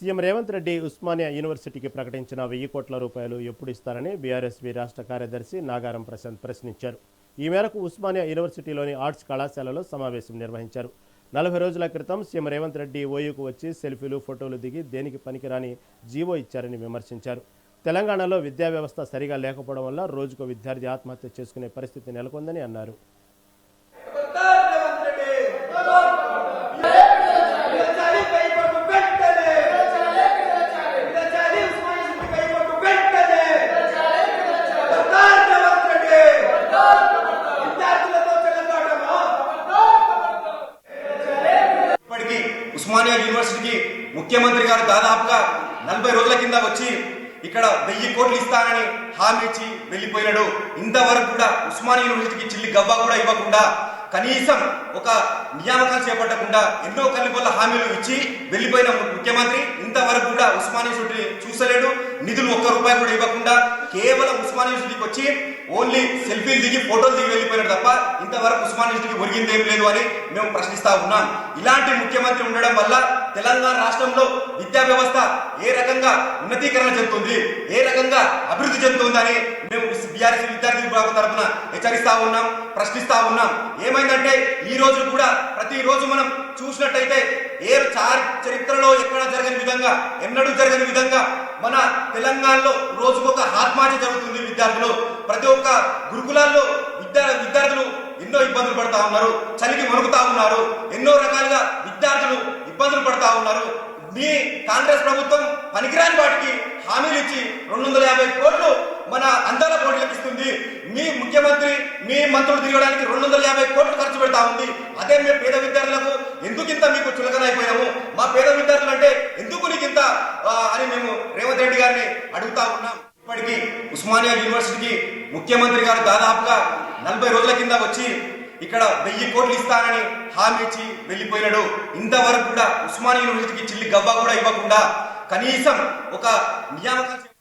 CM Revanth Reddy Osmania యూనివర్సిటీకి ప్రకటించిన 1000 కోట్ల రూపాయలు ఎప్పుడు ఇస్తారని బీఆర్ఎస్వి రాష్ట్ర కార్యదర్శి నాగారం ప్రశాంత్ ప్రశ్నించారు. ఈ మేరకు ఉస్మానియా యూనివర్సిటీలోని ఆర్ట్స్ కళాశాలలో సమావేశం నిర్వహించారు. 40 రోజుల క్రితం సీఎం రేవంత్ రెడ్డి ఓయూకు వచ్చి సెల్ఫీలు, ఫోటోలు దిగి దేనికి పనికిరాని జీవో ఇచ్చారని విమర్శించారు. తెలంగాణలో విద్యా వ్యవస్థ సరిగా లేకపోవడం వల్ల రోజుకు విద్యార్థి ఆత్మహత్య చేసుకునే పరిస్థితి నెలకొందని అన్నారు. ఉస్మానియా యూనివర్సిటీకి ముఖ్యమంత్రి గారు దాదాపుగా 40 రోజుల కింద వచ్చి ఇక్కడ 1000 కోట్లు ఇస్తానని హామీ ఇచ్చి వెళ్ళిపోయినాడు. ఇంతవరకు కూడా ఉస్మానియా యూనివర్సిటీకి చిల్లి గవ్వ కూడా ఇవ్వకుండా, కనీసం ఒక నియామకాలు చేపట్టకుండా ఎన్నో కల్లిపొల్ల హామీలు ఇచ్చి వెళ్ళిపోయిన ముఖ్యమంత్రి ఇంతవరకు కూడా ఉస్మానియా యూనివర్సిటీ చూసలేడు. నిధులు ₹1 కూడా ఇవ్వకుండా కేవలం ఉస్మానియా యూనివర్సిటీకి వచ్చి ఓన్లీ సెల్ఫీలు దిగి, ఫోటోలు దిగి వెళ్ళిపోయినాడు తప్ప ఇంతవరకు ఉస్మానియా యూనివర్సిటీకి ఒరిగింది ఏం లేదు అని మేము ప్రశ్నిస్తా ఉన్నాం. ఇలాంటి ముఖ్యమంత్రి ఉండడం వల్ల తెలంగాణ రాష్ట్రంలో విద్యా వ్యవస్థ ఏ రకంగా ఉన్నతీకరణ చెందుతుంది, ఏ రకంగా అభివృద్ధి చెందుతుందని మేము బీఆర్ఎస్ విద్యార్థి విభాగం తరఫున హెచ్చరిస్తా ఉన్నాం, ప్రశ్నిస్తా ఉన్నాం. ఏమైందంటే ఈ రోజు కూడా ప్రతిరోజు మనం చూసినట్టయితే చరిత్రలో ఎక్కడ జరగని విధంగా, ఎన్నడూ జరగని విధంగా మన తెలంగాణలో రోజుకొక ఆత్మహత్య జరుగుతుంది. విద్యార్థులు ప్రతి ఒక్క గురుకులాల్లో విద్యార్థులు ఎన్నో ఇబ్బందులు పడతా ఉన్నారు, చలికి వణుకుతా ఉన్నారు, ఎన్నో రకాలుగా విద్యార్థులు ఇబ్బందులు పడతా ఉన్నారు. మీ కాంగ్రెస్ ప్రభుత్వం పనికిరాని వాటికి హామీలు ఇచ్చి 250 కోట్లు మన అందాల పోటీలకు ఇస్తుంది. మీ ముఖ్యమంత్రి, మీ మంత్రులు తిరగడానికి 250 కోట్లు ఖర్చు పెడతా ఉంది. అదే మేము పేద విద్యార్థులకు ఎందుకింత మీకు చులకనైపోయాము, మా పేద విద్యార్థులు అంటే ఎందుకు నీకింత అని మేము రేవంత్ రెడ్డి గారిని అడుగుతా ఉన్నాం. ఇప్పటికీ ఉస్మానియా యూనివర్సిటీకి ముఖ్యమంత్రి గారు దాదాపుగా 40 రోజుల కింద వచ్చి ఇక్కడ 1000 కోట్లు ఇస్తానని హామీ ఇచ్చి వెళ్ళిపోయినాడు. ఇంతవరకు కూడా ఉస్మానియా యూనివర్సిటీకి చిల్లి గవ్వ కూడా ఇవ్వకుండా కనీసం ఒక నియామకాలు